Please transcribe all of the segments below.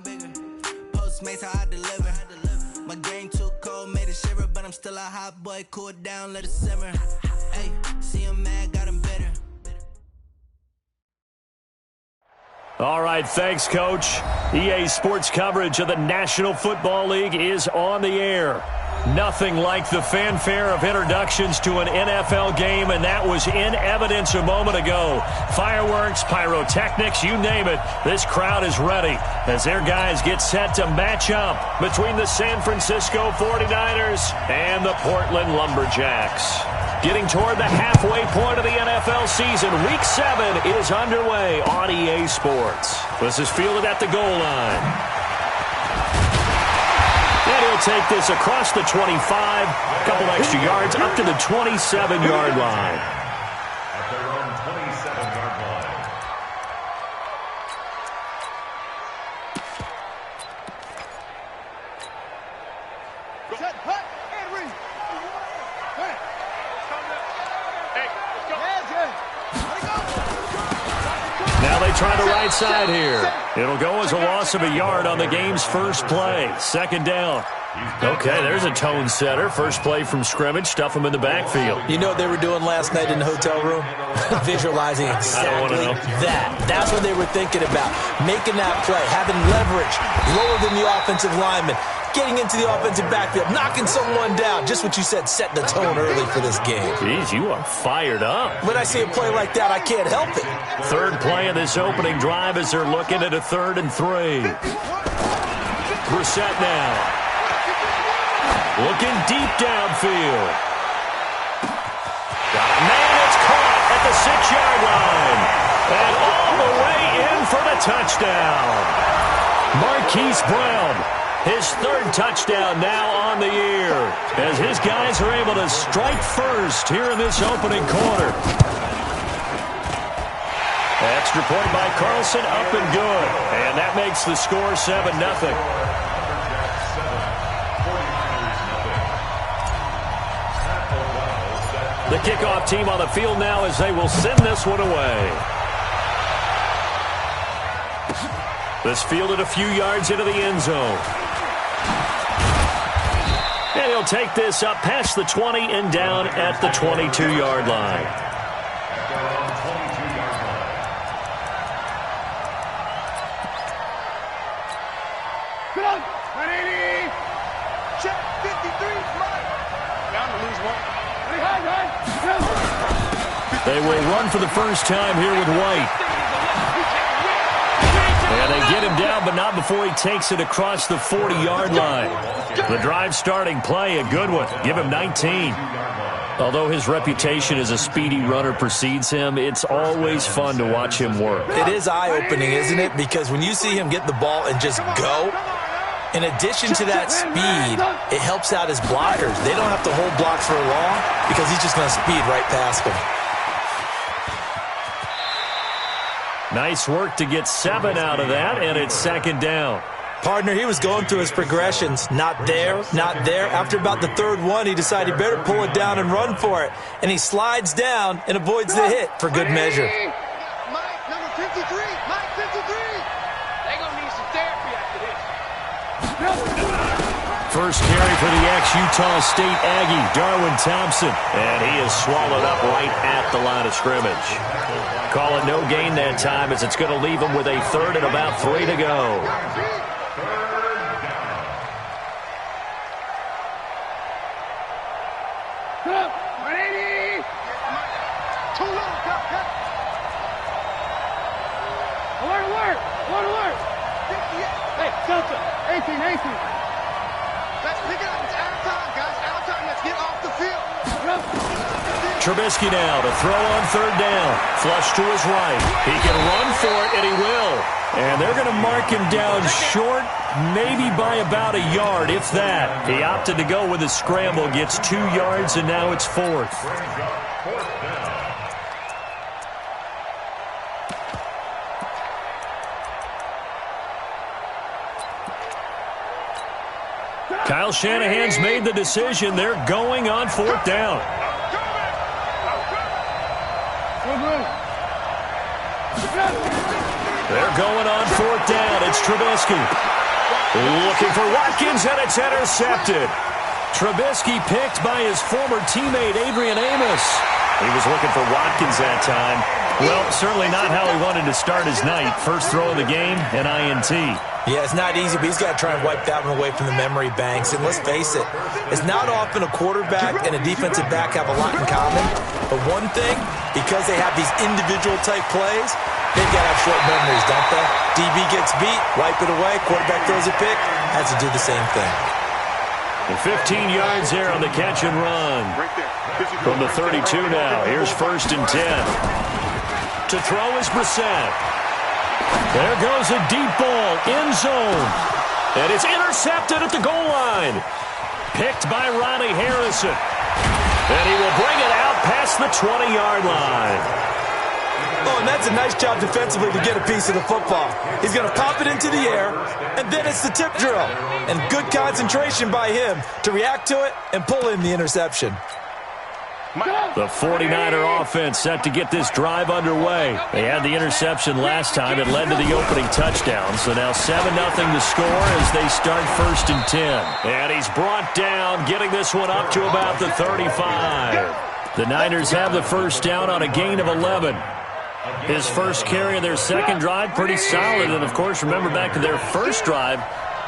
bigger. Postmates how I deliver. My game too cold, made it shiver, but I'm still a hot boy. Cool it down, let it simmer. Hey, see him mad, got him bitter. All right, thanks, Coach. EA Sports coverage of the National Football League is on the air. Nothing like the fanfare of introductions to an NFL game, and that was in evidence a moment ago. Fireworks, pyrotechnics, you name it. This crowd is ready as their guys get set to match up between the San Francisco 49ers and the Portland Lumberjacks. Getting toward the halfway point of the NFL season, Week 7 is underway on EA Sports. This is fielded at the goal line. And he'll take this across the 25, a couple extra yards, up to the 27-yard line. At their own 27-yard line. Set, hut, and read. Hey, let's go. Now they try the right side here. It'll go as a loss of a yard on the game's first play. Second down. Okay, there's a tone setter. First play from scrimmage. Stuff them in the backfield. You know what they were doing last night in the hotel room? Visualizing exactly that. That's what they were thinking about. Making that play, having leverage, lower than the offensive lineman, getting into the offensive backfield, knocking someone down. Just what you said, set the tone early for this game. Jeez, you are fired up. When I see a play like that, I can't help it. Third play of this opening drive as they're looking at a 3rd and 3. Brissett now. Looking deep downfield. Got a man that's caught at the 6-yard line. And all the way in for the touchdown. Marquise Brown. His 3rd touchdown now on the year as his guys are able to strike first here in this opening quarter. Extra point by Carlson, up and good. And that makes the score 7-0. The kickoff team on the field now as they will send this one away. This fielded a few yards into the end zone. And he'll take this up past the 20 and down at the 22-yard line. Good on. 180. Check 53. Mike. Down to lose one. They will run for the first time here with White. And they get him down, but not before he takes it across the 40-yard line. The drive starting play, a good one. Give him 19. Although his reputation as a speedy runner precedes him, it's always fun to watch him work. It is eye-opening, isn't it? Because when you see him get the ball and just go, in addition to that speed, it helps out his blockers. They don't have to hold blocks for long because he's just going to speed right past them. Nice work to get 7 out of that, and it's 2nd down. Partner, he was going through his progressions. Not there, not there. After about the 3rd one, he decided he better pull it down and run for it. And he slides down and avoids the hit for good measure. Mike, number 53. Mike, 53. They're going to need some therapy after this. First carry for the ex-Utah State Aggie, Darwin Thompson. And he is swallowed up right at the line of scrimmage. Call it no gain that time as it's going to leave him with a 3rd and about 3 to go. Good up. 180. Too low. Cut. Alert. Hey, Delta. 18. Let's pick it up. It's out of time, guys. Out of time. Let's get off the field. Trubisky now to throw on 3rd down. Flush to his right. He can run for it, and he will. And they're going to mark him down short, maybe by about a yard, if that. He opted to go with a scramble, gets 2 yards, and now it's 4th. Kyle Shanahan's made the decision. They're going on 4th down. They're going on 4th down. It's Trubisky. Looking for Watkins, and it's intercepted. Trubisky picked by his former teammate, Adrian Amos. He was looking for Watkins that time. Well, certainly not how he wanted to start his night. First throw of the game, an INT. Yeah, it's not easy, but he's got to try and wipe that one away from the memory banks. And let's face it, it's not often a quarterback and a defensive back have a lot in common. But one thing, because they have these individual type plays, they've got to have short memories, don't they? DB gets beat, wipe it away, quarterback throws a pick, has to do the same thing. 15 yards there on the catch and run. From the 32 now, here's 1st and 10. To throw is Brissett. There goes a deep ball, end zone. And it's intercepted at the goal line. Picked by Ronnie Harrison. And he will bring it out past the 20-yard line. Oh, and that's a nice job defensively to get a piece of the football. He's going to pop it into the air, and then it's the tip drill. And good concentration by him to react to it and pull in the interception. The 49er offense set to get this drive underway. They had the interception last time. It led to the opening touchdown. So now 7-0 to score as they start 1st and 10. And he's brought down, getting this one up to about the 35. The Niners have the first down on a gain of 11. His first carry of their second drive, pretty solid. And, of course, remember back to their first drive,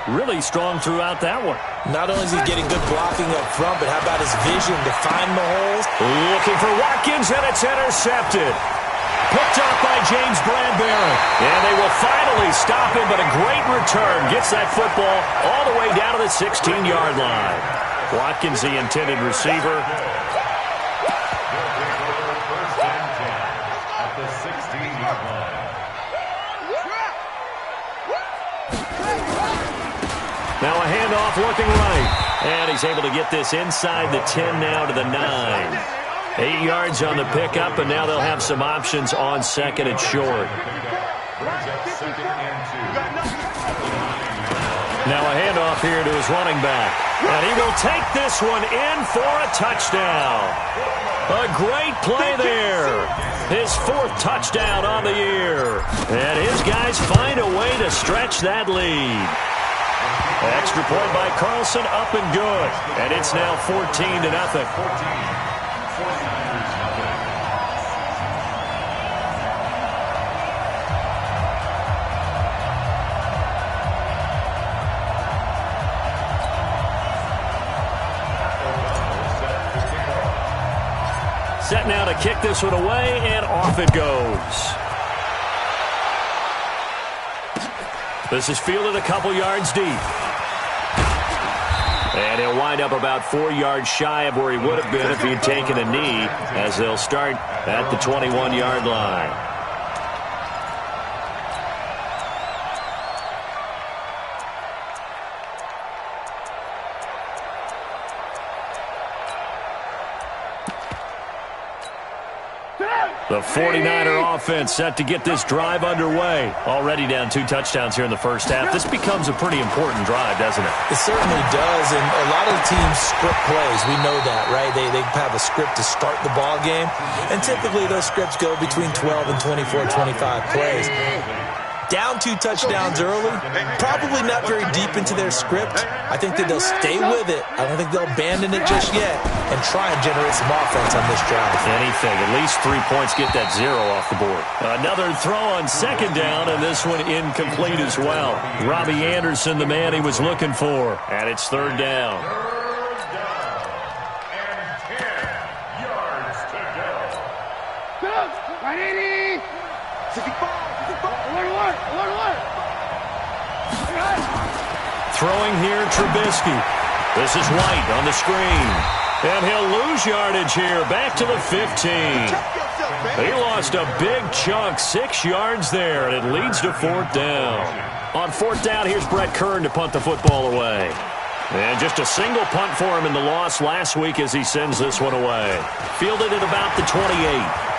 really strong throughout that one. Not only is he getting good blocking up front, but how about his vision to find the holes? Looking for Watkins, and it's intercepted. Picked up by James Bradbury. And they will finally stop him, but a great return. Gets that football all the way down to the 16-yard line. Watkins, the intended receiver. Now a handoff looking right. And he's able to get this inside the 10 now to the 9. 8 yards on the pickup, and now they'll have some options on 2nd and short. Now a handoff here to his running back. And he will take this one in for a touchdown. A great play there. His 4th touchdown on the year. And his guys find a way to stretch that lead. Extra point by Carlson, up and good. And it's now 14-0. Set now to kick this one away, and off it goes. This is fielded a couple yards deep. And he'll wind up about 4 yards shy of where he would have been if he'd taken a knee, as they'll start at the 21-yard line. The 49er offense set to get this drive underway. Already down 2 touchdowns here in the first half. This becomes a pretty important drive, doesn't it? It certainly does, and a lot of the teams script plays. We know that, right? They have a script to start the ball game, and typically those scripts go between 12 and 24, 25 plays. Down 2 touchdowns early, probably not very deep into their script. I think that they'll stay with it. I don't think they'll abandon it just yet and try and generate some offense on this drive. Anything. At least 3 points, get that 0 off the board. Another throw on 2nd down, and this one incomplete as well. Robbie Anderson, the man he was looking for. And it's 3rd down. And 10 yards to go. Go! 65! Throwing here, Trubisky. This is White on the screen. And he'll lose yardage here, back to the 15. He lost a big chunk, 6 yards there, and it leads to 4th down. On 4th down, here's Brett Kern to punt the football away. And just a single punt for him in the loss last week as he sends this one away. Fielded at about the 28.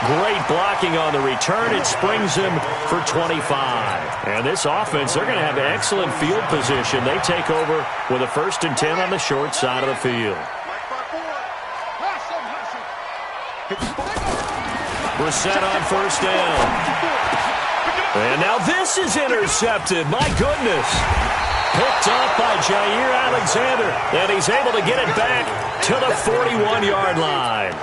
Great blocking on the return. It springs him for 25. And this offense, they're going to have excellent field position. They take over with a 1st and 10 on the short side of the field. We're set on first down. And now this is intercepted. My goodness. Picked up by Jair Alexander. And he's able to get it back to the 41-yard line.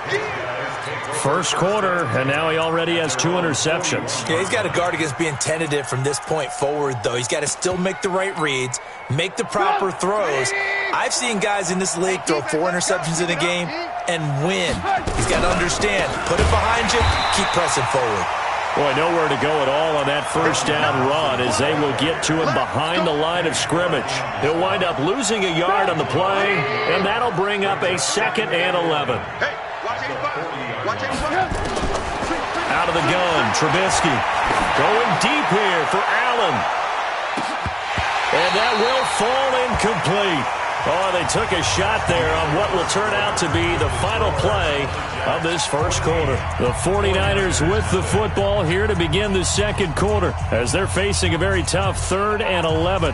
First quarter, and now he already has 2 interceptions. Yeah, he's got to guard against being tentative from this point forward, though. He's got to still make the right reads, make the proper throws. I've seen guys in this league throw 4 interceptions in a game and win. He's got to understand, put it behind you, keep pressing forward. Boy, nowhere to go at all on that first down run as they will get to him behind the line of scrimmage. He'll wind up losing a yard on the play, and that'll bring up a 2nd and 11. Out of the gun, Trubisky. Going deep here for Allen. And that will fall incomplete. Oh, they took a shot there on what will turn out to be the final play of this first quarter. The 49ers with the football here to begin the second quarter as they're facing a very tough 3rd and 11.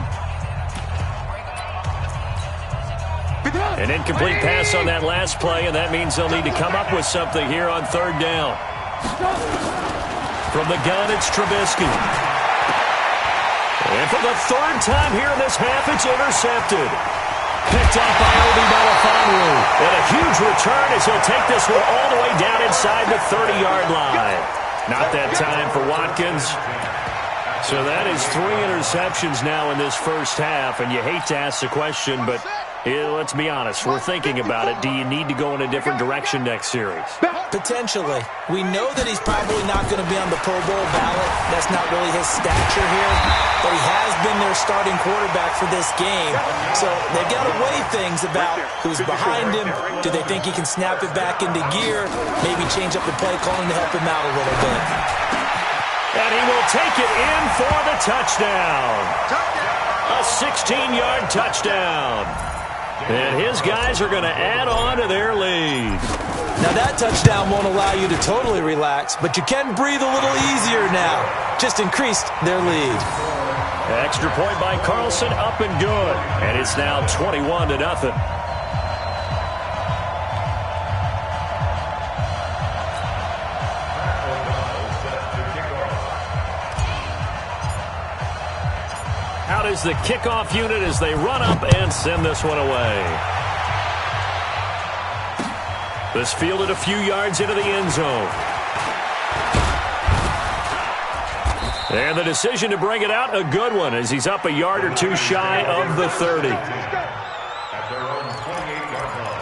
An incomplete pass on that last play, and that means they'll need to come up with something here on 3rd down. From the gun, it's Trubisky. And for the 3rd time here in this half, it's intercepted. Picked up by Obi Melifonwu. And a huge return as he'll take this one all the way down inside the 30-yard line. Not that time for Watkins. So that is 3 interceptions now in this first half, and you hate to ask the question, but let's be honest, we're thinking about it. Do you need to go in a different direction next series? Potentially. We know that he's probably not going to be on the Pro Bowl ballot. That's not really his stature here, but he has been their starting quarterback for this game. So they've got to weigh things about who's behind him. Do they think he can snap it back into gear? Maybe change up the play calling to help him out a little bit. And he will take it in for the touchdown. A 16-yard touchdown. And his guys are going to add on to their lead. Now that touchdown won't allow you to totally relax, but you can breathe a little easier now. Just increased their lead. Extra point by Carlson, up and good. And it's now 21-0. Out is the kickoff unit as they run up and send this one away. This fielded a few yards into the end zone. And the decision to bring it out, a good one, as he's up a yard or 2 shy of the 30. At their own 28-yard line.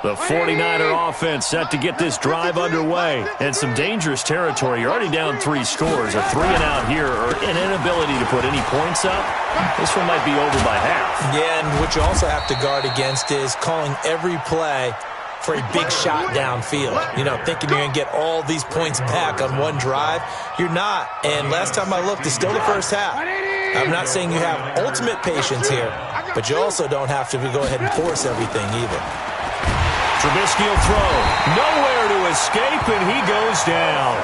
The 49er offense set to get this drive underway. And some dangerous territory. You're already down 3 scores. A 3-and-out here, or an inability to put any points up. This one might be over by half. Yeah, and what you also have to guard against is calling every play for a big shot downfield. You know, thinking you're going to get all these points back on one drive. You're not. And last time I looked, it's still the first half. I'm not saying you have ultimate patience here, but you also don't have to go ahead and force everything either. Trubisky will throw. Nowhere to escape, and he goes down.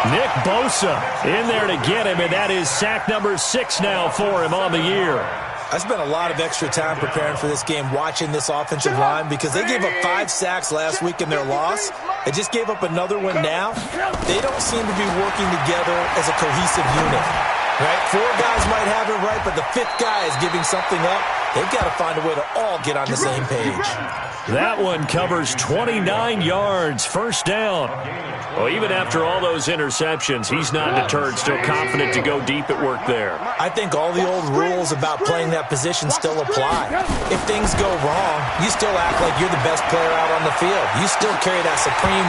Nick Bosa in there to get him, and that is sack number 6 now for him on the year. I spent a lot of extra time preparing for this game watching this offensive line because they gave up 5 sacks last week in their loss. They just gave up another one now. They don't seem to be working together as a cohesive unit. Right? 4 guys might have it right, but the 5th guy is giving something up. They've got to find a way to all get on the same page. That one covers 29 yards, first down. Well, even after all those interceptions, he's not deterred, still confident to go deep at work there. I think all the old rules about playing that position still apply. If things go wrong, you still act like you're the best player out on the field. You still carry that supreme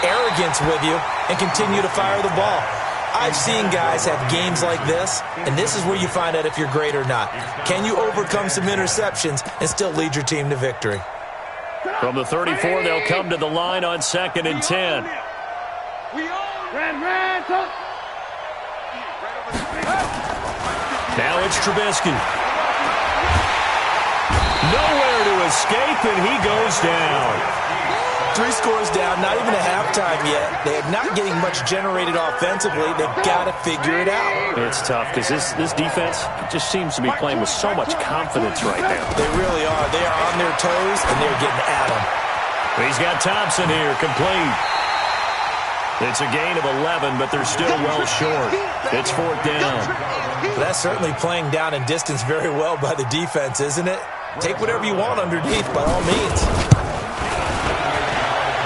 arrogance with you and continue to fire the ball. I've seen guys have games like this, and this is where you find out if you're great or not. Can you overcome some interceptions and still lead your team to victory? From the 34, they'll come to the line on 2nd and 10. Now it's Trubisky. Nowhere to escape, and he goes down. 3 scores down, not even a halftime yet. They are not getting much generated offensively. They've got to figure it out. It's tough because this defense just seems to be playing with so much confidence right now. They really are. They are on their toes, and they're getting at them. He's got Thompson here, complete. It's a gain of 11, but they're still well short. It's 4th down. That's certainly playing down and distance very well by the defense, isn't it? Take whatever you want underneath, by all means.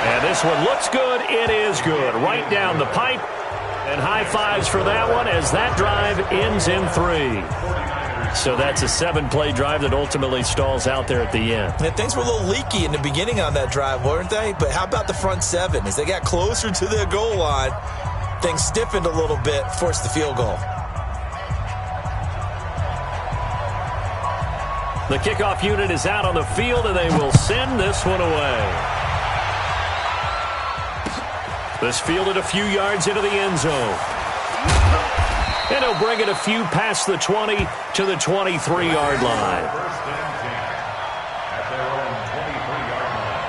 And this one looks good. It is good. Right down the pipe. And high fives for that one as that drive ends in 3. So that's a 7-play drive that ultimately stalls out there at the end. And things were a little leaky in the beginning on that drive, weren't they? But how about the front 7? As they got closer to their goal line, things stiffened a little bit, forced the field goal. The kickoff unit is out on the field, and they will send this one away. This fielded a few yards into the end zone. And he'll bring it a few past the 20 to the 23-yard line. First and 10 at their own 23-yard line.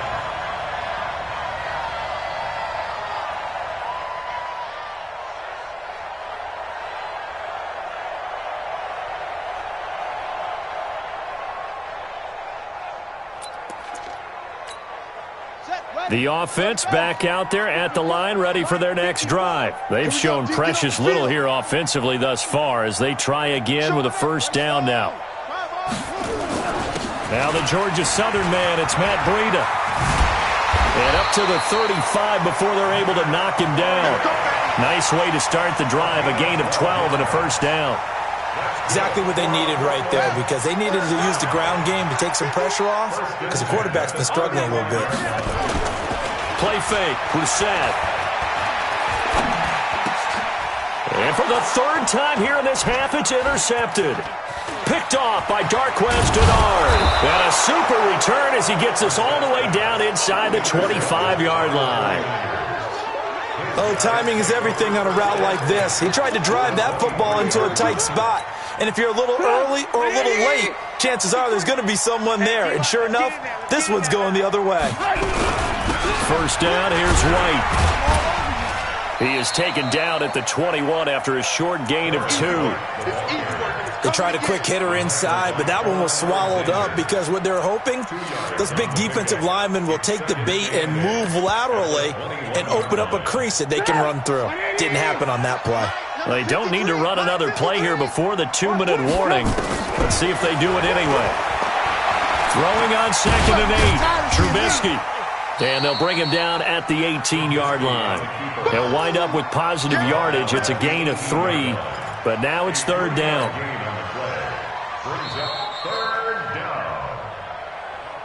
The offense back out there at the line, ready for their next drive. They've shown precious little here offensively thus far as they try again with a first down now. Now the Georgia Southern man, it's Matt Breida. And up to the 35 before they're able to knock him down. Nice way to start the drive, a gain of 12 and a first down. Exactly what they needed right there, because they needed to use the ground game to take some pressure off, because the quarterback's been struggling a little bit. Play fake, Brissett. And for the 3rd time here in this half, it's intercepted. Picked off by Darquez Denard. And a super return as he gets us all the way down inside the 25-yard line. Oh, timing is everything on a route like this. He tried to drive that football into a tight spot. And if you're a little early or a little late, chances are there's going to be someone there. And sure enough, this one's going the other way. First down, here's White. He is taken down at the 21 after a short gain of 2. They tried a quick hitter inside, but that one was swallowed up because what they're hoping, those big defensive linemen will take the bait and move laterally and open up a crease that they can run through. Didn't happen on that play. They don't need to run another play here before the 2-minute warning. Let's see if they do it anyway. Throwing on 2nd and 8, Trubisky. And they'll bring him down at the 18-yard line. They'll wind up with positive yardage. It's a gain of 3, but now it's 3rd down.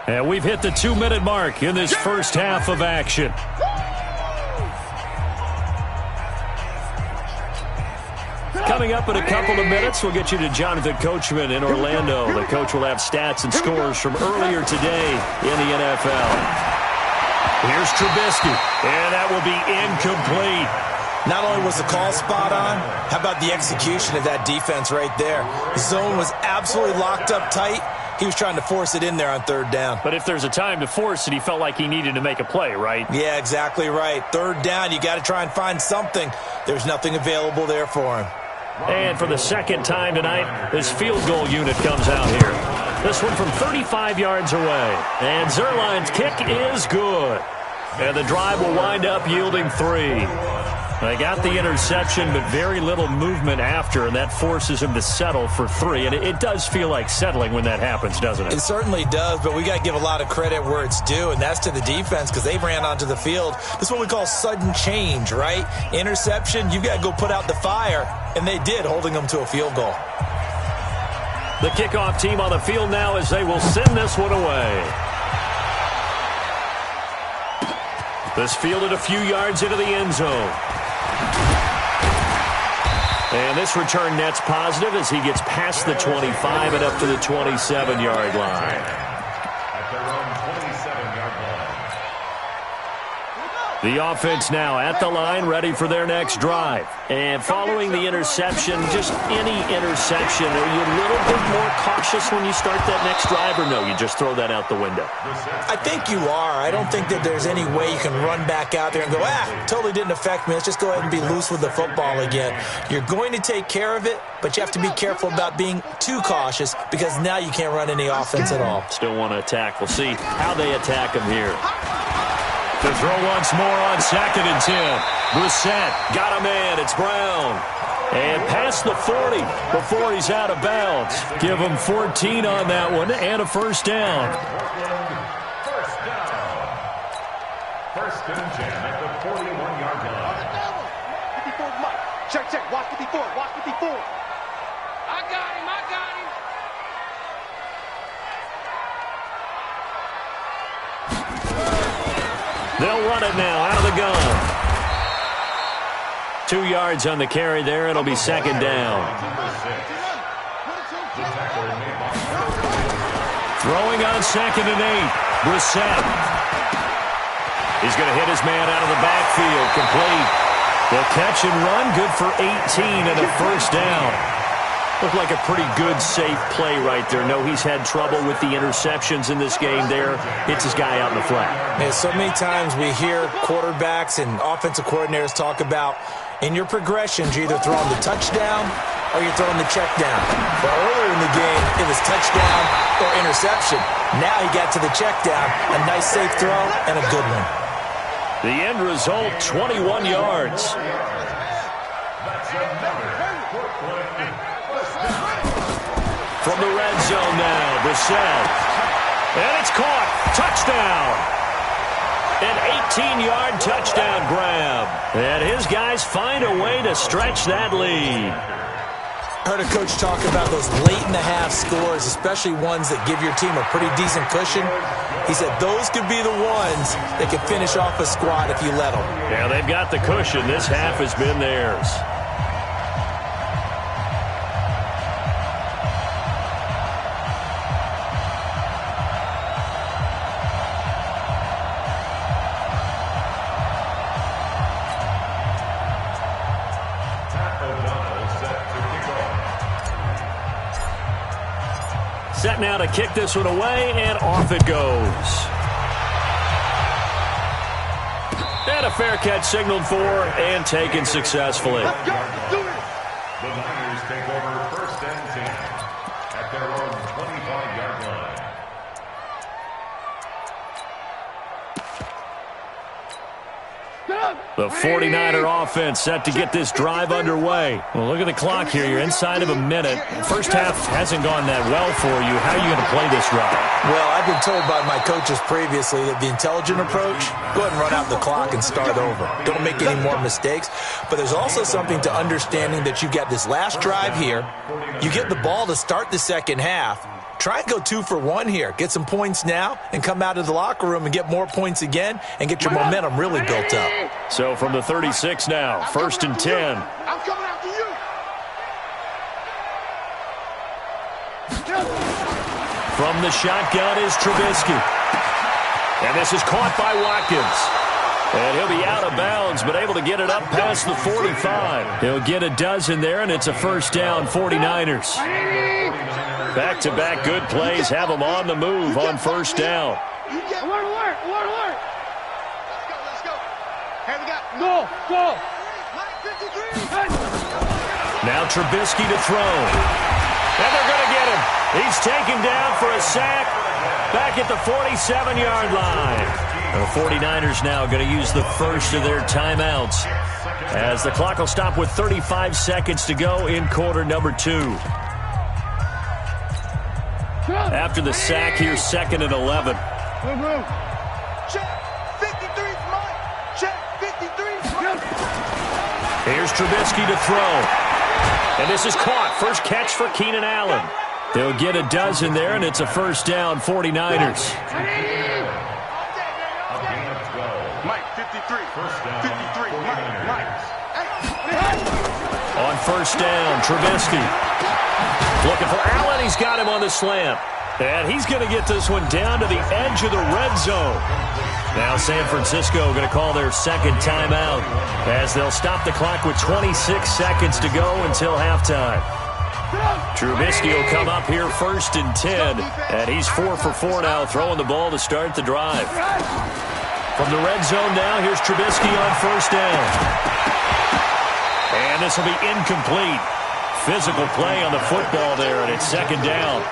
And we've hit the 2-minute mark in this first half of action. Coming up in a couple of minutes, we'll get you to Jonathan Coachman in Orlando. The coach will have stats and scores from earlier today in the NFL. Here's Trubisky, and that will be incomplete. Not only was the call spot on, how about the execution of that defense right there? The zone was absolutely locked up tight. He was trying to force it in there on 3rd down. But if there's a time to force it, he felt like he needed to make a play, right? Yeah, exactly right. 3rd down, you got to try and find something. There's nothing available there for him. And for the 2nd time tonight, this field goal unit comes out here. This one from 35 yards away. And Zerline's kick is good. And the drive will wind up yielding 3. They got the interception, but very little movement after, and that forces him to settle for 3. And it does feel like settling when that happens, doesn't it? It certainly does, but we got to give a lot of credit where it's due, and that's to the defense because they ran onto the field. This is what we call sudden change, right? Interception, you've got to go put out the fire, and they did, holding them to a field goal. The kickoff team on the field now as they will send this one away. This fielded a few yards into the end zone. And this return net's positive as he gets past the 25 and up to the 27-yard line. At their own 27-yard The offense now at the line, ready for their next drive. And following the interception, just any interception, are you a little bit more cautious when you start that next drive, or no, you just throw that out the window? I think you are. I don't think that there's any way you can run back out there and go, totally didn't affect me. Let's just go ahead and be loose with the football again. You're going to take care of it, but you have to be careful about being too cautious because now you can't run any offense at all. Still want to attack. We'll see how they attack him here. To throw once more on 2nd and 10. Brissett got him in. It's Brown. And past the 40 before he's out of bounds. Give him 14 on that one and a first down. First and 10 at the 41-yard line. 54, Mike. Check. Watch 54. Watch 54. I got him. They'll run it now out of the gun. 2 yards on the carry there. It'll be 2nd down. Throwing on 2nd and 8. Brissett. He's going to hit his man out of the backfield. Complete. The catch and run. Good for 18 and a first down. Looked like a pretty good, safe play right there. No, he's had trouble with the interceptions in this game there. Hits his guy out in the flat. Man, so many times we hear quarterbacks and offensive coordinators talk about in your progressions, you're either throwing the touchdown or you're throwing the check down. But earlier in the game, it was touchdown or interception. Now he got to the check down. A nice, safe throw and a good one. The end result, 21 yards. From the red zone now, Brissett. And it's caught. Touchdown. An 18-yard touchdown grab. And his guys find a way to stretch that lead. I heard a coach talk about those late-in-the-half scores, especially ones that give your team a pretty decent cushion. He said those could be the ones that could finish off a squad if you let them. Yeah, they've got the cushion. This half has been theirs. Set now to kick this one away, and off it goes. And a fair catch signaled for and taken successfully. The Niners take over 1st and 10 at their own 25-yard line. The 49er offense set to get this drive underway. Well, look at the clock here. You're inside of a minute. First half hasn't gone that well for you. How are you going to play this drive? Well, I've been told by my coaches previously that the intelligent approach, go ahead and run out the clock and start over. Don't make any more mistakes. But there's also something to understanding that you've got this last drive here. You get the ball to start the second half. Try and go 2 for 1 here. Get some points now and come out of the locker room and get more points again and get your momentum really built up. So from the 36 now, 1st and 10. I'm coming after you. From the shotgun is Trubisky. And this is caught by Watkins. And he'll be out of bounds, but able to get it up past the 45. He'll get a dozen there, and it's a first down, 49ers. Back-to-back good plays have them on the move on first down. Alert. Let's go. Hey, we got. Go. Now Trubisky to throw. And they're going to get him. He's taken down for a sack back at the 47-yard line. The 49ers now going to use the first of their timeouts as the clock will stop with 35 seconds to go in quarter number 2. After the sack here, 2nd and 11. Check 53, Mike. Check 53. Here's Trubisky to throw. And this is caught. First catch for Keenan Allen. They'll get a dozen there, and it's a first down, 49ers. Mike, 53. 53. Mike. On first down, Trubisky. Looking for Allen. He's got him on the slant. And he's going to get this one down to the edge of the red zone. Now San Francisco going to call their second timeout as they'll stop the clock with 26 seconds to go until halftime. Trubisky will come up here 1st and 10, and he's 4 for 4 now, throwing the ball to start the drive. From the red zone now, here's Trubisky on 1st down. And this will be incomplete. Physical play on the football there, and it's 2nd down.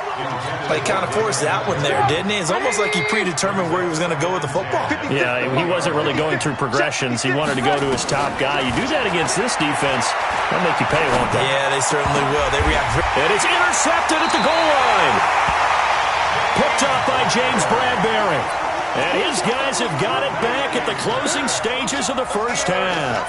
He kind of forced that one there, didn't he? It's almost like he predetermined where he was going to go with the football. Yeah, he wasn't really going through progressions. He wanted to go to his top guy. You do that against this defense, they'll make you pay, won't they? Yeah, they certainly will. They react. And it's intercepted at the goal line. Picked up by James Bradbury. And his guys have got it back at the closing stages of the first half.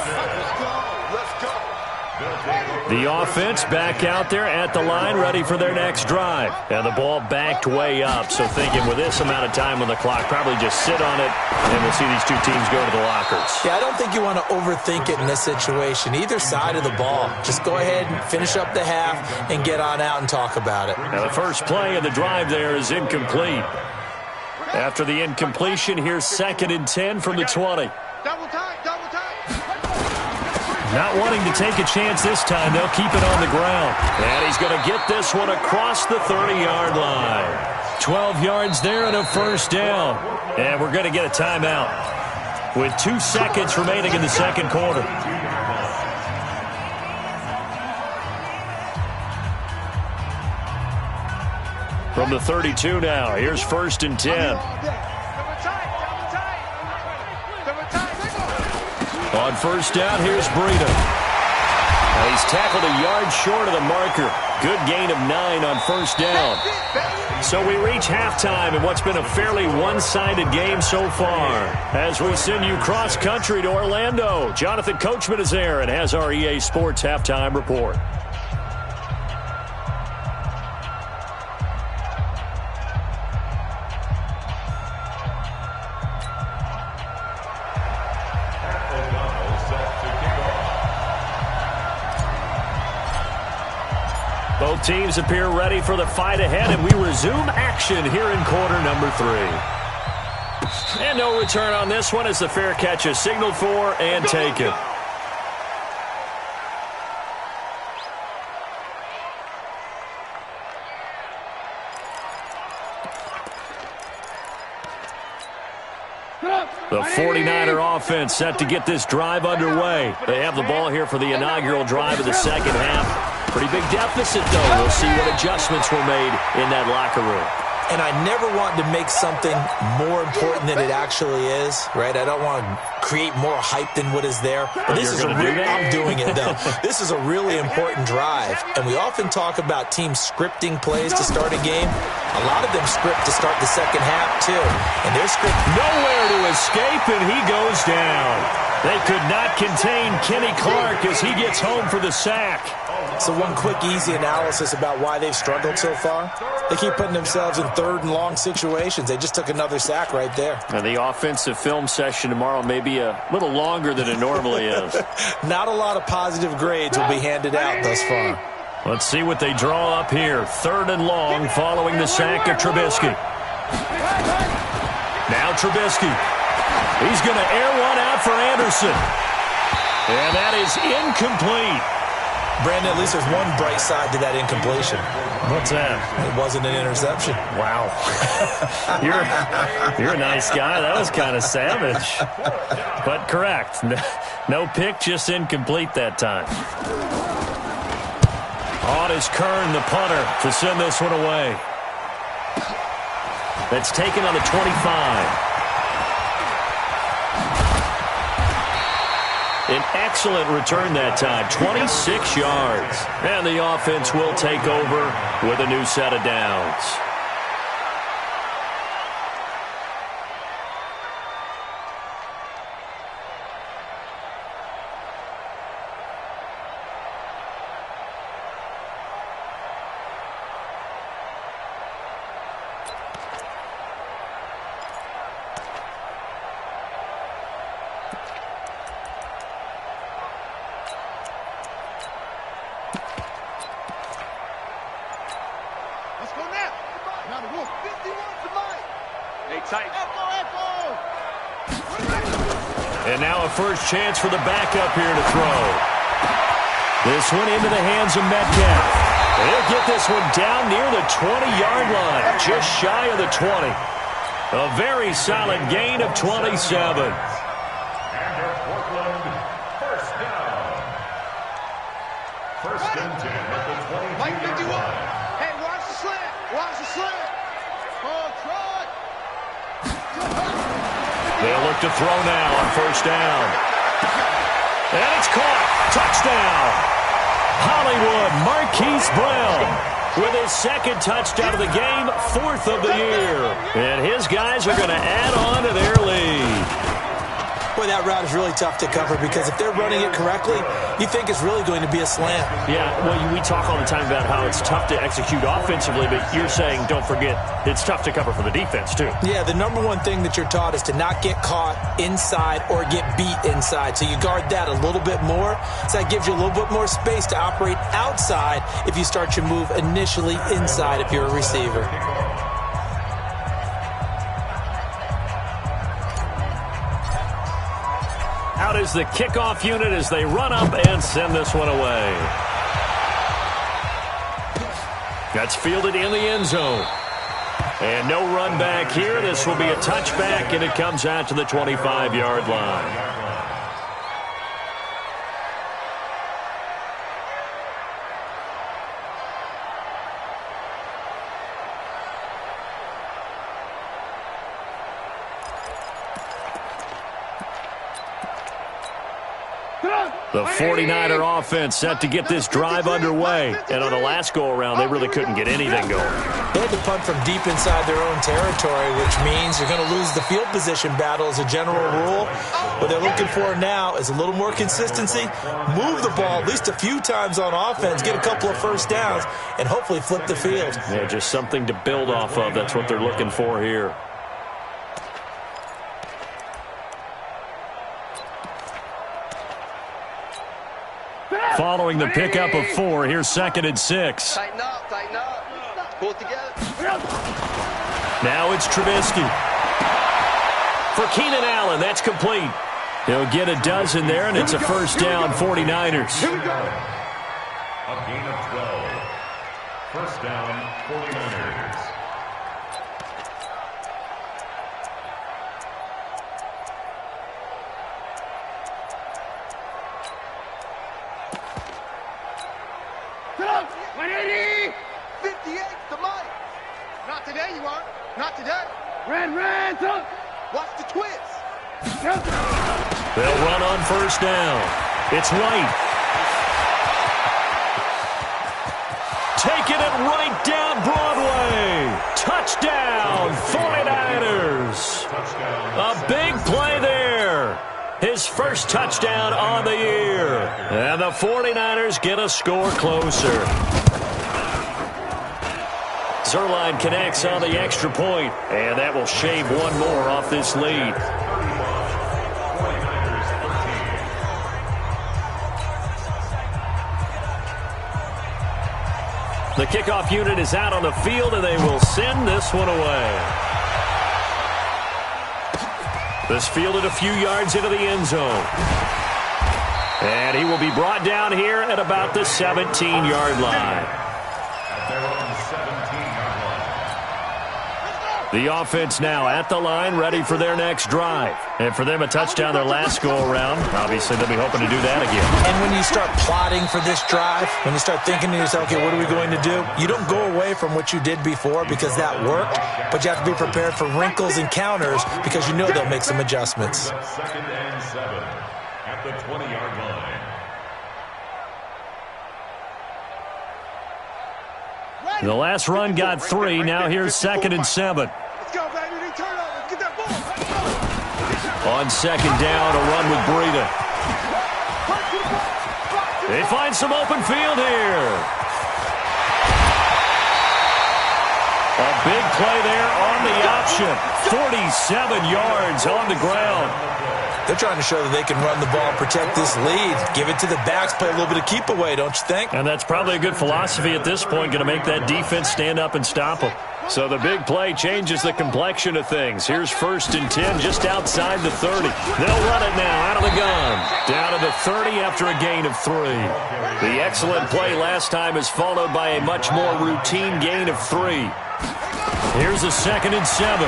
The offense back out there at the line, ready for their next drive. And the ball backed way up, so thinking with this amount of time on the clock, probably just sit on it, and we'll see these two teams go to the lockers. Yeah, I don't think you want to overthink it in this situation. Either side of the ball. Just go ahead and finish up the half and get on out and talk about it. Now the first play of the drive there is incomplete. After the incompletion, here's 2nd and 10 from the 20. Double time, double time. Not wanting to take a chance this time, they'll keep it on the ground. And he's going to get this one across the 30-yard line. 12 yards there and a 1st down. And we're going to get a timeout with 2 seconds remaining in the 2nd quarter. From the 32 now, here's 1st and 10. On 1st down, here's Breida. He's tackled a yard short of the marker. Good gain of 9 on 1st down. So we reach halftime in what's been a fairly one-sided game so far. As we send you cross-country to Orlando, Jonathan Coachman is there and has our EA Sports halftime report. Both teams appear ready for the fight ahead, and we resume action here in quarter number 3. And no return on this one as the fair catch is signaled for and taken. The 49er offense set to get this drive underway. They have the ball here for the inaugural drive of the 2nd half. Pretty big deficit, though. We'll see what adjustments were made in that locker room. And I never want to make something more important than it actually is, right? I don't want to create more hype than what is there. But this is I'm doing it, though. This is a really important drive. And we often talk about teams scripting plays to start a game. A lot of them script to start the 2nd half, too. And their script nowhere to escape, and he goes down. They could not contain Kenny Clark as he gets home for the sack. So one quick, easy analysis about why they've struggled so far. They keep putting themselves in 3rd and long situations. They just took another sack right there. And the offensive film session tomorrow may be a little longer than it normally is. Not a lot of positive grades will be handed out thus far. Let's see what they draw up here. 3rd and long following the sack of Trubisky. Now Trubisky. He's going to air one out for Anderson. And that is incomplete. Brandon, at least there's one bright side to that incompletion. What's that? It wasn't an interception. Wow. You're a nice guy. That was kind of savage. But correct. No pick, just incomplete that time. On is Kern, the punter, to send this one away. That's taken on the 25. An excellent return that time, 26 yards. And the offense will take over with a new set of downs. And now a first chance for the backup here to throw. This one into the hands of Metcalf. He'll get this one down near the 20-yard line, just shy of the 20. A very solid gain of 27. First and 10 at the 20. Mike 51. Hey, watch the slant. Watch the slant. Oh, try. They'll look to throw now on first down. And it's caught. Touchdown. Hollywood Marquise Brown with his second touchdown of the game, 4th of the year. And his guys are going to add on to their lead. Boy, that route is really tough to cover because if they're running it correctly, you think it's really going to be a slant. Yeah, well, we talk all the time about how it's tough to execute offensively, but you're saying, don't forget, it's tough to cover for the defense, too. Yeah, the number one thing that you're taught is to not get caught inside or get beat inside. So you guard that a little bit more. So that gives you a little bit more space to operate outside if you start your move initially inside if you're a receiver. Out is the kickoff unit as they run up and send this one away. That's fielded in the end zone. And no run back here. This will be a touchback, and it comes out to the 25-yard line. The 49er offense set to get this drive underway. And on the last go-around, they really couldn't get anything going. They had to punt from deep inside their own territory, which means you're going to lose the field position battle as a general rule. What they're looking for now is a little more consistency, move the ball at least a few times on offense, get a couple of first downs, and hopefully flip the field. Yeah, just something to build off of. That's what they're looking for here. Following the pickup of 4, here's 2nd and 6. Tighten up, tighten up. Pull it together. Now it's Trubisky. For Keenan Allen, that's complete. He'll get a dozen there, and it's a first down, 49ers. Here we go. A gain of 12. First down, 49ers. Not today, you aren't. Not today. Ran, watch the twist. They'll run on first down. It's White. Taking it right down Broadway. Touchdown, 49ers. A big play there. His first touchdown on the year. And the 49ers get a score closer. Zerline connects on the extra point, and that will shave one more off this lead. The kickoff unit is out on the field, and they will send this one away. This fielded a few yards into the end zone. And he will be brought down here at about the 17-yard line. The offense now at the line, ready for their next drive. And for them, a touchdown their last go-around. Obviously, they'll be hoping to do that again. And when you start plotting for this drive, when you start thinking to yourself, okay, what are we going to do? You don't go away from what you did before because that worked, but you have to be prepared for wrinkles and counters because you know they'll make some adjustments. 2nd and 7 at the 20-yard line. The last run got 3. Now here's 2nd and 7. Let's go, baby. Turn over. Let's get that ball. On 2nd down, a run with Breida. They find some open field here. A big play there on the option. 47 yards on the ground. They're trying to show that they can run the ball and protect this lead. Give it to the backs, play a little bit of keep away, don't you think? And that's probably a good philosophy at this point, going to make that defense stand up and stop them. So the big play changes the complexion of things. Here's 1st and 10 just outside the 30. They'll run it now out of the gun. Down to the 30 after a gain of 3. The excellent play last time is followed by a much more routine gain of 3. Here's a 2nd and 7.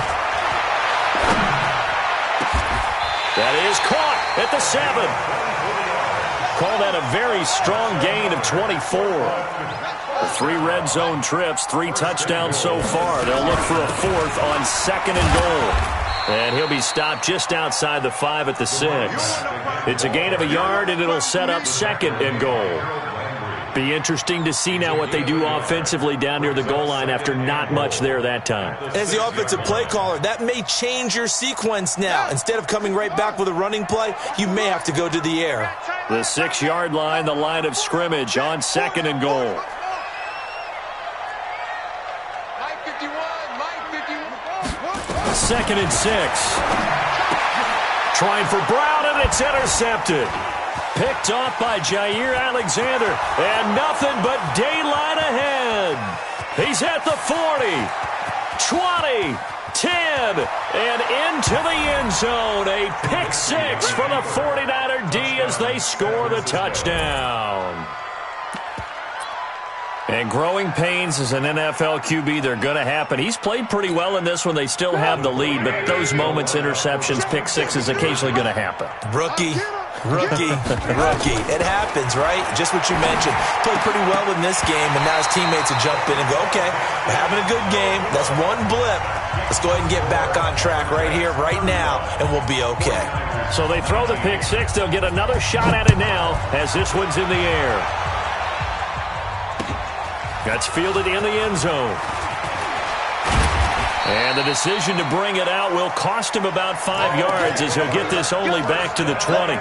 That is caught at the 7. Call that a very strong gain of 24. 3 red zone trips, 3 touchdowns so far. They'll look for a 4th on 2nd and goal. And he'll be stopped just outside the 5 at the 6. It's a gain of a yard, and it'll set up 2nd and goal. Be interesting to see now what they do offensively down near the goal line after not much there that time. As the offensive play caller, that may change your sequence now. Instead of coming right back with a running play, you may have to go to the air. The 6-yard line, the line of scrimmage on 2nd and goal. 2nd and 6. Trying for Brown, and it's intercepted. Picked off by Jair Alexander, and nothing but daylight ahead. He's at the 40, 20, 10, and into the end zone. A pick 6 for the 49er D as they score the touchdown. And growing pains as an NFL QB, they're going to happen. He's played pretty well in this one. They still have the lead, but those moments, interceptions, pick 6 is occasionally going to happen. Rookie. It happens, right? Just what you mentioned. Played pretty well in this game, and now his teammates will jump in and go, okay, we're having a good game. That's one blip. Let's go ahead and get back on track right here, right now, and we'll be okay. So they throw the pick 6. They'll get another shot at it now as this one's in the air. That's fielded in the end zone. And the decision to bring it out will cost him about 5 yards as he'll get this only back to the 20.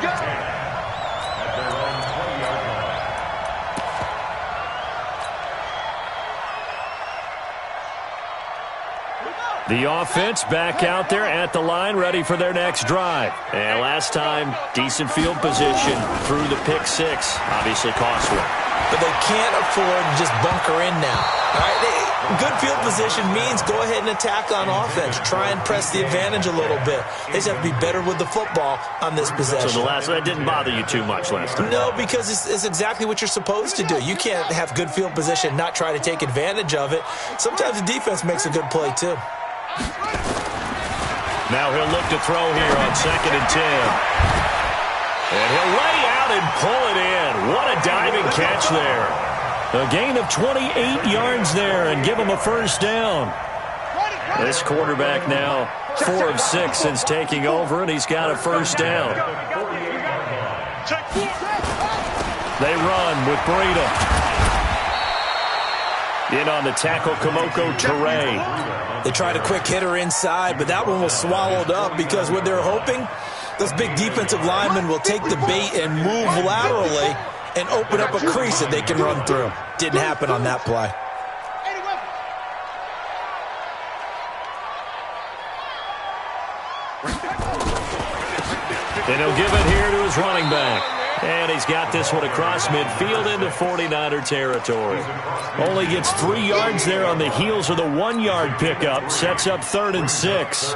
The offense back out there at the line, ready for their next drive. And last time, decent field position through the pick 6. Obviously costly. But they can't afford to just bunker in now. All right? Good field position means go ahead and attack on offense. Try and press the advantage a little bit. They just have to be better with the football on this possession. So that didn't bother you too much last time? No, because it's exactly what you're supposed to do. You can't have good field position and not try to take advantage of it. Sometimes the defense makes a good play, too. Now he'll look to throw here on 2nd and 10. And he'll lay out and pull it in. What a diving catch there. A gain of 28 yards there and give him a first down. This quarterback now 4 of 6 since taking over, and he's got a first down. They run with Breida. In on the tackle, Kamoko Toure. They tried a quick hitter inside, but that one was swallowed up because what they're hoping, those big defensive linemen will take the bait and move laterally and open up a crease that they can run through. Didn't happen on that play. And he'll give it here to his running back. And he's got this one across midfield into 49er territory. Only gets 3 yards there on the heels of the 1-yard pickup. Sets up 3rd and 6.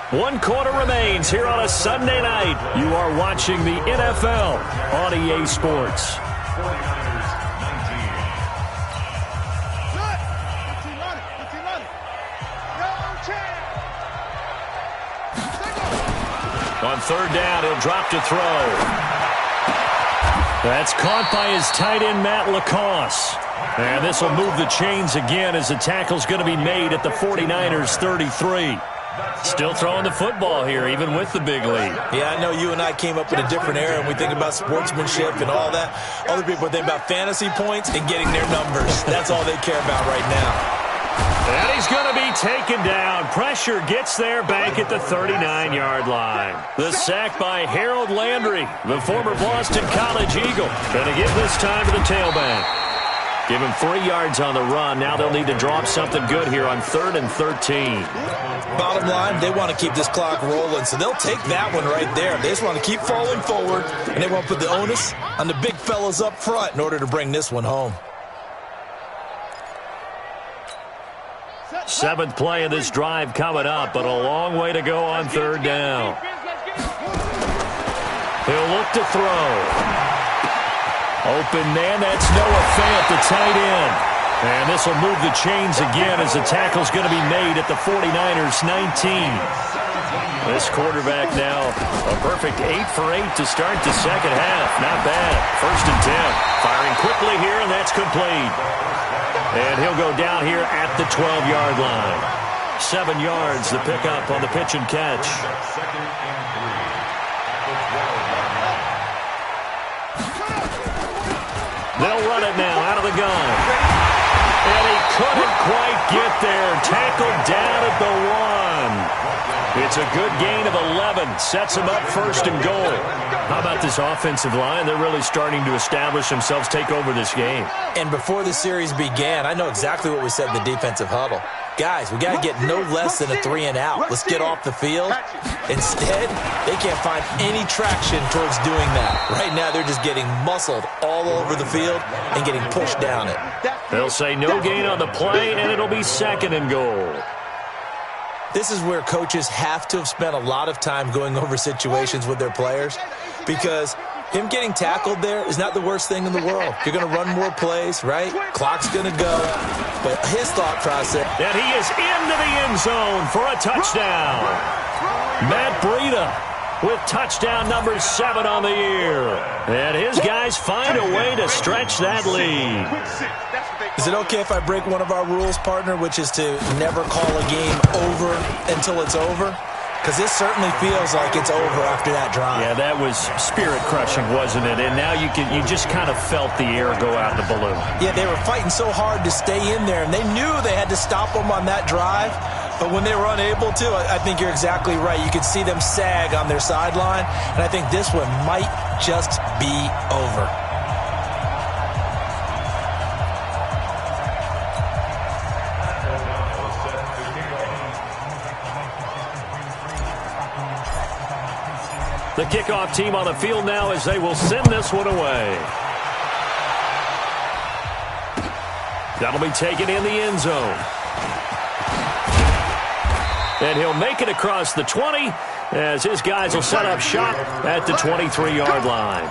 One quarter remains here on a Sunday night. You are watching the NFL on EA Sports. On 3rd down, he'll drop to throw. That's caught by his tight end, Matt LaCosse. And this will move the chains again as the tackle's going to be made at the 49ers 33. Still throwing the football here, even with the big lead. Yeah, I know you and I came up in a different era, and we think about sportsmanship and all that. Other people think about fantasy points and getting their numbers. That's all they care about right now. And he's going to be taken down. Pressure gets there back at the 39-yard line. The sack by Harold Landry, the former Boston College Eagle. Going to give this time to the tailback. Give him 3 yards on the run. Now they'll need to drop something good here on 3rd and 13. Bottom line, they want to keep this clock rolling, so they'll take that one right there. They just want to keep falling forward, and they want to put the onus on the big fellas up front in order to bring this one home. 7th play of this drive coming up, but a long way to go on 3rd down. He'll look to throw. Open man, that's Noah Fant, the tight end. And this will move the chains again as the tackle's going to be made at the 49ers 19. This quarterback now a perfect 8 for 8 to start the second half. Not bad. 1st and 10. Firing quickly here, and that's complete. And he'll go down here at the 12-yard line. 7 yards, the pickup on the pitch and catch. They'll run it now out of the gun. And he couldn't quite get there. Tackled down at the 1. It's a good gain of 11. Sets him up 1st and goal. How about this offensive line? They're really starting to establish themselves, take over this game. And before the series began, I know exactly what we said in the defensive huddle. Guys, we got to get no less than a 3 and out. Let's get off the field. Instead, they can't find any traction towards doing that. Right now, they're just getting muscled all over the field and getting pushed down it. They'll say no gain on the play, and it'll be 2nd and goal. This is where coaches have to have spent a lot of time going over situations with their players, because him getting tackled there is not the worst thing in the world. You're going to run more plays, right? Clock's going to go. But his thought process. And he is into the end zone for a touchdown. Matt Breida with touchdown number 7 on the year. And his guys find a way to stretch that lead. Is it okay if I break one of our rules, partner, which is to never call a game over until it's over? Because this certainly feels like it's over after that drive. Yeah, that was spirit-crushing, wasn't it? And now you just kind of felt the air go out in the balloon. Yeah, they were fighting so hard to stay in there, and they knew they had to stop them on that drive. But when they were unable to, I think you're exactly right. You could see them sag on their sideline, and I think this one might just be over. The kickoff team on the field now as they will send this one away. That'll be taken in the end zone. And he'll make it across the 20 as his guys will set up shop at the 23-yard line.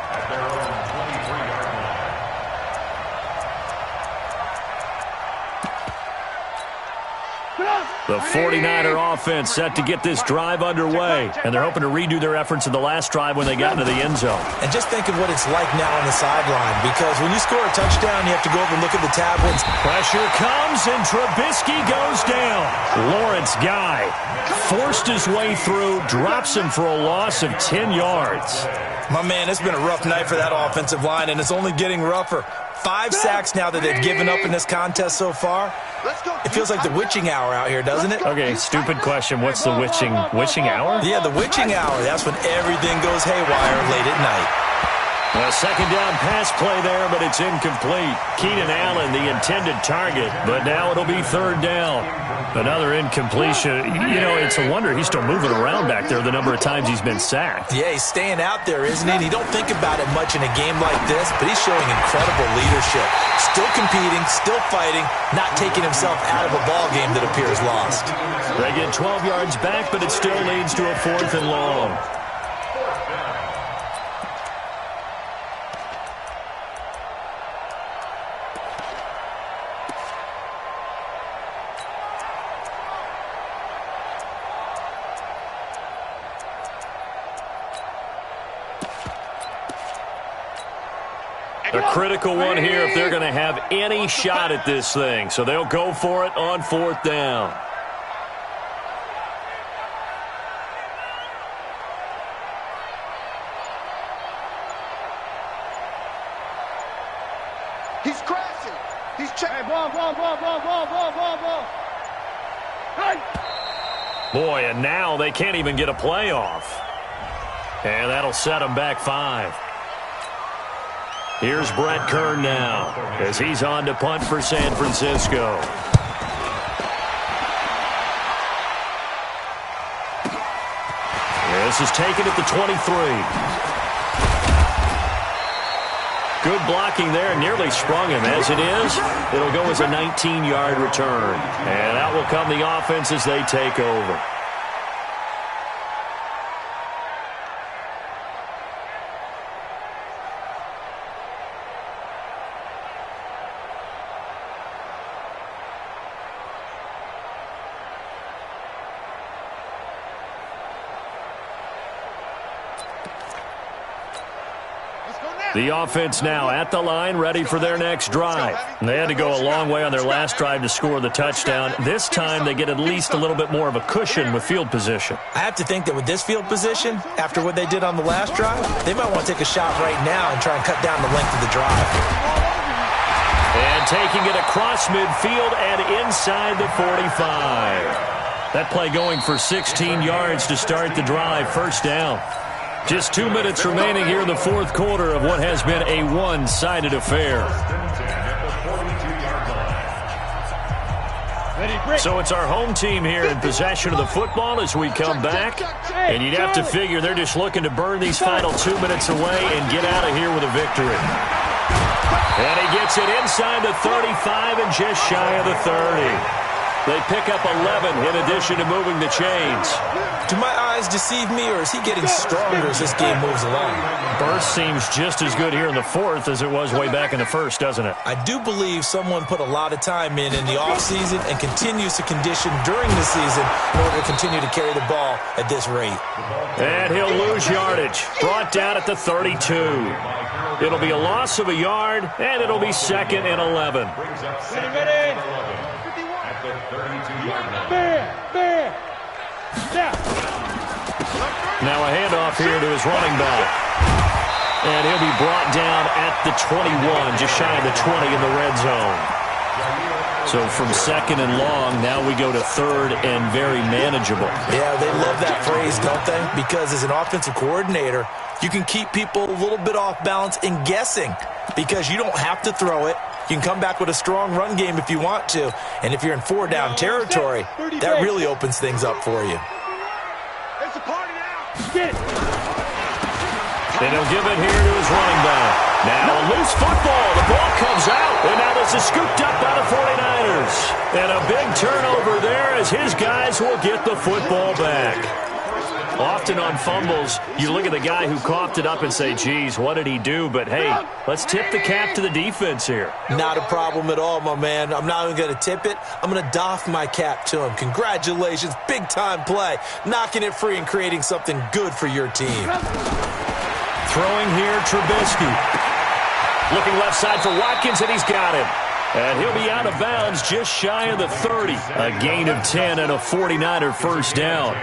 The 49er offense set to get this drive underway, and they're hoping to redo their efforts in the last drive when they got into the end zone. And just think of what it's like now on the sideline, because when you score a touchdown, you have to go over and look at the tablets. Pressure comes, and Trubisky goes down. Lawrence Guy forced his way through, drops him for a loss of 10 yards. My man, it's been a rough night for that offensive line, and it's only getting rougher. 5 sacks now that they've given up in this contest so far. It feels like the witching hour out here, doesn't it? Okay, stupid question. What's the witching hour? Yeah, the witching hour. That's when everything goes haywire late at night. A second down pass play there, but it's incomplete. Keenan Allen, the intended target, but now it'll be 3rd down. Another incompletion. You know, it's a wonder he's still moving around back there the number of times he's been sacked. Yeah, he's staying out there, isn't he? You don't think about it much in a game like this, but he's showing incredible leadership. Still competing, still fighting, not taking himself out of a ball game that appears lost. They get 12 yards back, but it still leads to a 4th and long. A critical one here if they're going to have any shot at this thing. So they'll go for it on 4th down. He's crashing. He's checking. Hey, ball. Boy, and now they can't even get a play off. And that'll set them back 5. Here's Brett Kern now as he's on to punt for San Francisco. This is taken at the 23. Good blocking there, nearly sprung him. As it is, it'll go as a 19-yard return. And out will come the offense as they take over. The offense now at the line, ready for their next drive. They had to go a long way on their last drive to score the touchdown. This time they get at least a little bit more of a cushion with field position. I have to think that with this field position, after what they did on the last drive, they might want to take a shot right now and try and cut down the length of the drive. And taking it across midfield and inside the 45. That play going for 16 yards to start the drive, first down. Just 2 minutes remaining here in the fourth quarter of what has been a one-sided affair. So it's our home team here in possession of the football as we come back. And you'd have to figure they're just looking to burn these final 2 minutes away and get out of here with a victory. And he gets it inside the 35 and just shy of the 30. They pick up 11 in addition to moving the chains. Do my eyes deceive me, or is he getting stronger as this game moves along? Burst seems just as good here in the fourth as it was way back in the first, doesn't it? I do believe someone put a lot of time in the offseason and continues to condition during the season in order to continue to carry the ball at this rate. And he'll lose yardage. Brought down at the 32. It'll be a loss of a yard, and it'll be 2nd and 11. Now a handoff here to his running back. And he'll be brought down at the 21, just shy of the 20 in the red zone. So from 2nd and long, now we go to 3rd and very manageable. Yeah, they love that phrase, don't they? Because as an offensive coordinator, you can keep people a little bit off balance and guessing because you don't have to throw it. You can come back with a strong run game if you want to. And if you're in 4-down territory, that really opens things up for you. It's a party now. Get it. And he'll give it here to his running back. Now a loose football. The ball comes out. And now this is scooped up by the 49ers. And a big turnover there as his guys will get the football back. Often on fumbles, you look at the guy who coughed it up and say, geez, what did he do? But, hey, let's tip the cap to the defense here. Not a problem at all, my man. I'm not even going to tip it. I'm going to doff my cap to him. Congratulations. Big-time play. Knocking it free and creating something good for your team. Throwing here, Trubisky. Looking left side for Watkins, and he's got him. And he'll be out of bounds just shy of the 30. A gain of 10 and a 49er first down.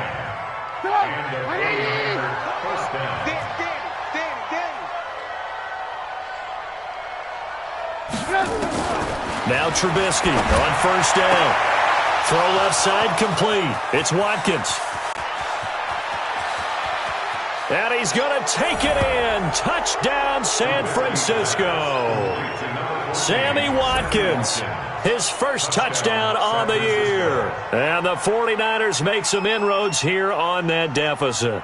Now Trubisky on first down. Throw left side complete. It's Watkins. And he's going to take it in. Touchdown, San Francisco. Sammy Watkins, his first touchdown on the year. And the 49ers make some inroads here on that deficit.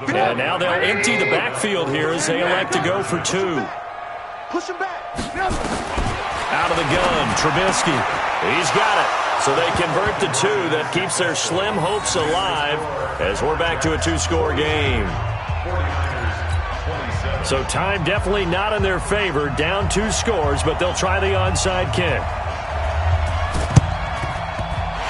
And now they'll empty the backfield here as they elect to go for 2. Push him back. Out of the gun, Trubisky. He's got it. So they convert the 2. That keeps their slim hopes alive as we're back to a 2-score game. So time definitely not in their favor. Down 2 scores, but they'll try the onside kick.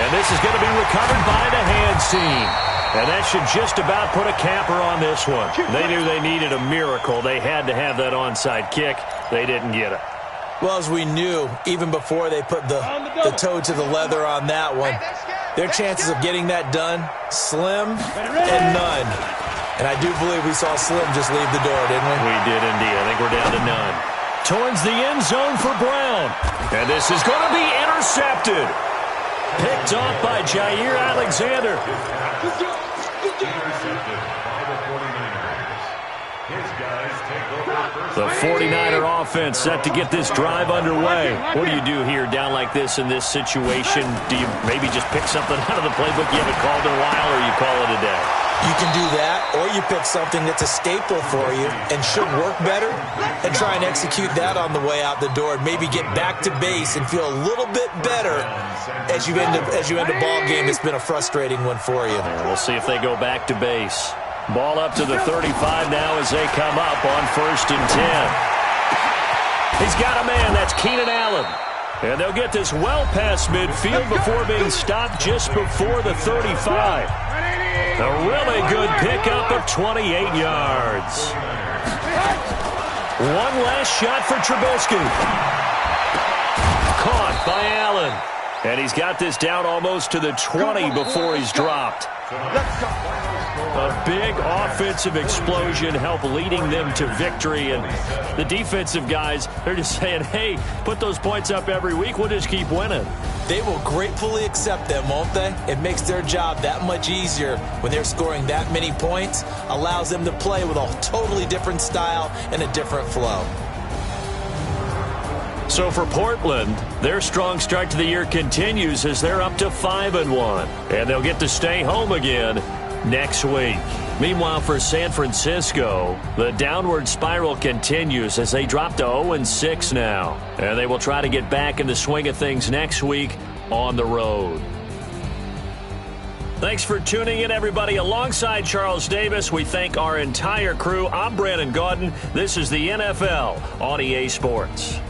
And this is going to be recovered by the hands team. And that should just about put a capper on this one. They knew they needed a miracle. They had to have that onside kick. They didn't get it. Well, as we knew, even before they put the toe to the leather on that one, their chances of getting that done, slim and none. And I do believe we saw Slim just leave the door, didn't we? We did indeed. I think we're down to none. Towards the end zone for Brown. And this is going to be intercepted. Picked off by Jair Alexander. Intercepted by the 49ers. His guys take over first. The 49er offense set to get this drive underway. What do you do here down like this in this situation? Do you maybe just pick something out of the playbook you haven't called in a while, or you call it a day? You can do that, or you pick something that's a staple for you and should work better and try and execute that on the way out the door and maybe get back to base and feel a little bit better as you end a ball game that's been a frustrating one for you. And we'll see if they go back to base. Ball up to the 35 now as they come up on 1st and 10. He's got a man. That's Keenan Allen. And they'll get this well past midfield before being stopped just before the 35. A really good pickup of 28 yards. One last shot for Trubisky. Caught by Allen. And he's got this down almost to the 20 before he's dropped. A big offensive explosion helped leading them to victory. And the defensive guys, they're just saying, hey, put those points up every week. We'll just keep winning. They will gratefully accept them, won't they? It makes their job that much easier when they're scoring that many points. Allows them to play with a totally different style and a different flow. So for Portland, their strong start to the year continues as they're up to 5-1. And they'll get to stay home again next week. Meanwhile, for San Francisco, the downward spiral continues as they drop to 0-6 now. And they will try to get back in the swing of things next week on the road. Thanks for tuning in, everybody. Alongside Charles Davis, we thank our entire crew. I'm Brandon Gaudin. This is the NFL on EA Sports.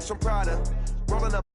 From Prada, rolling up.